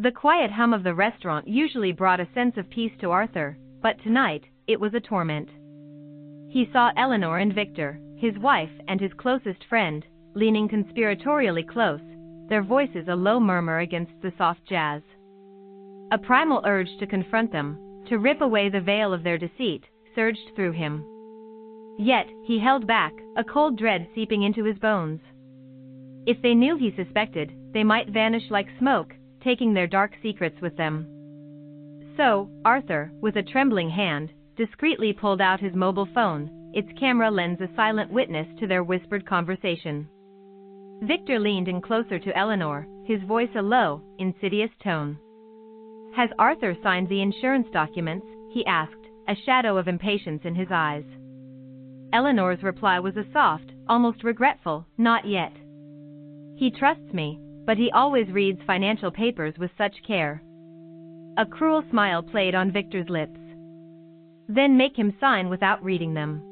The quiet hum of the restaurant usually brought a sense of peace to Arthur, but tonight, it was a torment. He saw Eleanor and Victor, his wife and his closest friend, leaning conspiratorially close, their voices a low murmur against the soft jazz. A primal urge to confront them, to rip away the veil of their deceit, surged through him. Yet, he held back, a cold dread seeping into his bones. If they knew he suspected, they might vanish like smoke, taking their dark secrets with them. So, Arthur, with a trembling hand, discreetly pulled out his mobile phone, its camera lens a silent witness to their whispered conversation. Victor leaned in closer to Eleanor, his voice a low, insidious tone. "Has Arthur signed the insurance documents?" he asked, a shadow of impatience in his eyes. Eleanor's reply was a soft, almost regretful, "Not yet. He trusts me, but he always reads financial papers with such care." A cruel smile played on Victor's lips. "Then make him sign without reading them."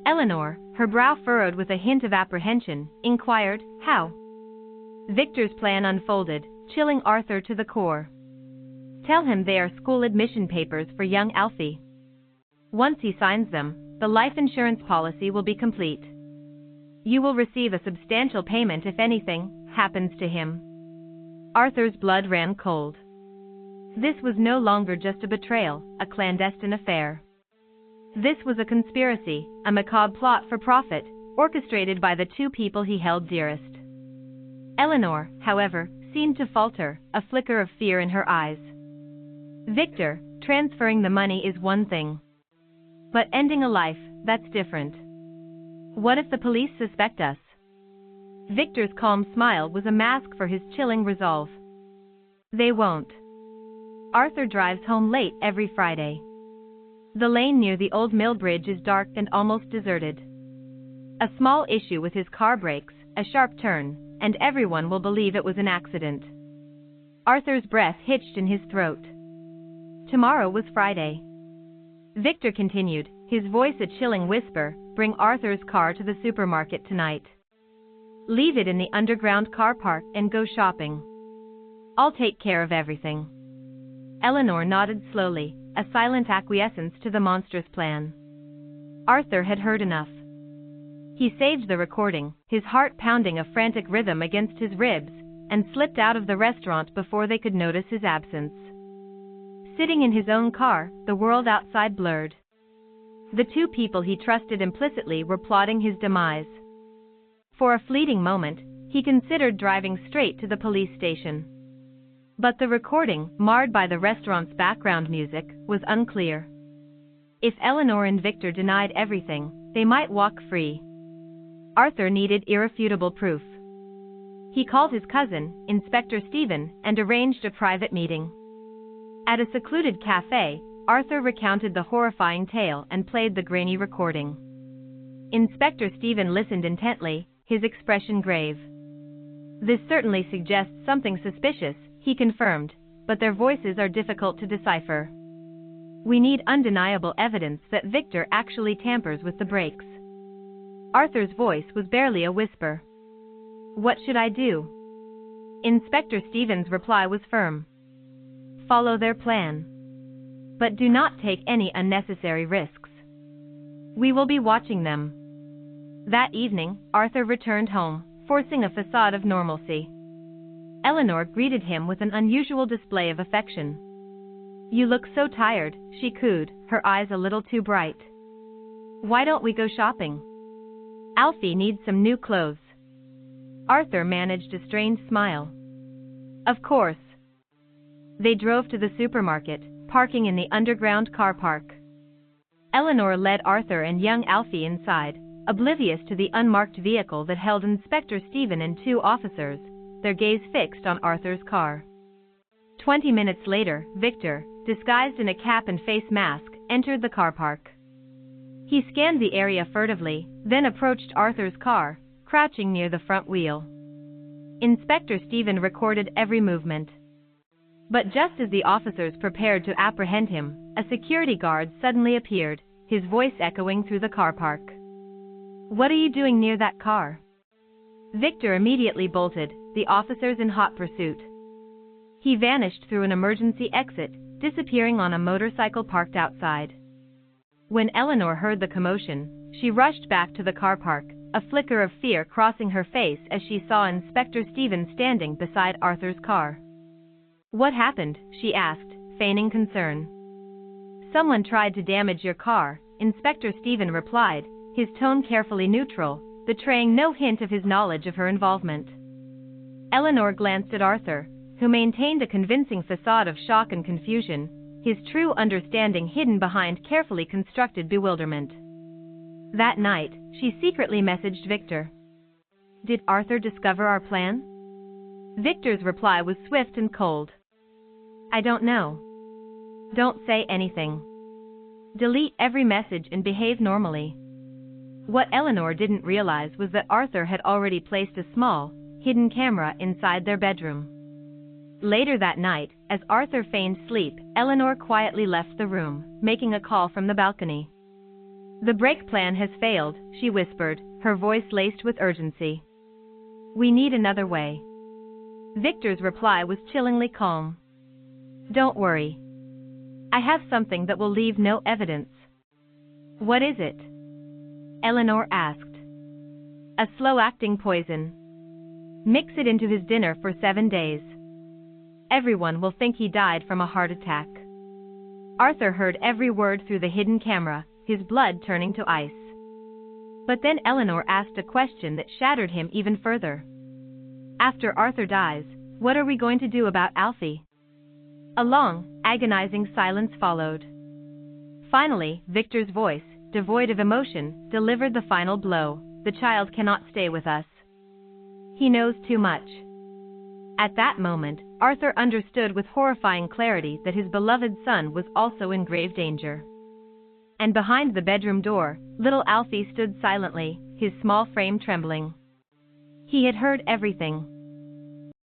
Eleanor, her brow furrowed with a hint of apprehension, inquired, "How?" Victor's plan unfolded, chilling Arthur to the core. "Tell him they are school admission papers for young Alfie. Once he signs them, the life insurance policy will be complete. You will receive a substantial payment if anything happens to him." Arthur's blood ran cold. This was no longer just a betrayal, a clandestine affair. This was a conspiracy, a macabre plot for profit, orchestrated by the two people he held dearest. Eleanor, however, seemed to falter, a flicker of fear in her eyes. "Victor, transferring the money is one thing. But ending a life, that's different. What if the police suspect us?" Victor's calm smile was a mask for his chilling resolve. "They won't. Arthur drives home late every Friday. The lane near the old mill bridge is dark and almost deserted. A small issue with his car breaks, a sharp turn, and everyone will believe it was an accident." Arthur's breath hitched in his throat. Tomorrow was Friday. Victor continued, his voice a chilling whisper, "Bring Arthur's car to the supermarket tonight. Leave it in the underground car park and go shopping. I'll take care of everything." Eleanor nodded slowly, a silent acquiescence to the monstrous plan. Arthur had heard enough. He saved the recording, his heart pounding a frantic rhythm against his ribs, and slipped out of the restaurant before they could notice his absence. Sitting in his own car, the world outside blurred. The two people he trusted implicitly were plotting his demise. For a fleeting moment, he considered driving straight to the police station. But the recording, marred by the restaurant's background music, was unclear. If Eleanor and Victor denied everything, they might walk free. Arthur needed irrefutable proof. He called his cousin, Inspector Stephen, and arranged a private meeting. At a secluded cafe, Arthur recounted the horrifying tale and played the grainy recording. Inspector Stephen listened intently, his expression grave. "This certainly suggests something suspicious," he confirmed, "but their voices are difficult to decipher. We need undeniable evidence that Victor actually tampers with the brakes." Arthur's voice was barely a whisper. "What should I do?" Inspector Stephen's reply was firm. "Follow their plan. But do not take any unnecessary risks. We will be watching them." That evening, Arthur returned home, forcing a facade of normalcy. Eleanor greeted him with an unusual display of affection. "You look so tired," she cooed, her eyes a little too bright. "Why don't we go shopping? Alfie needs some new clothes." Arthur managed a strained smile. "Of course." They drove to the supermarket, parking in the underground car park. Eleanor led Arthur and young Alfie inside, oblivious to the unmarked vehicle that held Inspector Stephen and two officers, their gaze fixed on Arthur's car. 20 minutes later, Victor, disguised in a cap and face mask, entered the car park. He scanned the area furtively, then approached Arthur's car, crouching near the front wheel. Inspector Stephen recorded every movement. But just as the officers prepared to apprehend him, a security guard suddenly appeared, his voice echoing through the car park. "What are you doing near that car?" Victor immediately bolted, the officers in hot pursuit. He vanished through an emergency exit, disappearing on a motorcycle parked outside. When Eleanor heard the commotion, she rushed back to the car park, a flicker of fear crossing her face as she saw Inspector Stephen standing beside Arthur's car. "What happened?" she asked, feigning concern. "Someone tried to damage your car," Inspector Stephen replied, his tone carefully neutral, betraying no hint of his knowledge of her involvement. Eleanor glanced at Arthur, who maintained a convincing facade of shock and confusion, his true understanding hidden behind carefully constructed bewilderment. That night, she secretly messaged Victor. "Did Arthur discover our plan?" Victor's reply was swift and cold. "I don't know. Don't say anything. Delete every message and behave normally." What Eleanor didn't realize was that Arthur had already placed a small, hidden camera inside their bedroom. Later that night, as Arthur feigned sleep, Eleanor quietly left the room, making a call from the balcony. "The break plan has failed," she whispered, her voice laced with urgency. "We need another way." Victor's reply was chillingly calm. "Don't worry. I have something that will leave no evidence." "What is it?" Eleanor asked. "A slow-acting poison. Mix it into his dinner for 7 days. Everyone will think he died from a heart attack." Arthur heard every word through the hidden camera, his blood turning to ice. But then Eleanor asked a question that shattered him even further. "After Arthur dies, what are we going to do about Alfie?" A long, agonizing silence followed. Finally, Victor's voice, devoid of emotion, delivered the final blow. "The child cannot stay with us. He knows too much." At that moment, Arthur understood with horrifying clarity that his beloved son was also in grave danger. And behind the bedroom door, little Alfie stood silently, his small frame trembling. He had heard everything.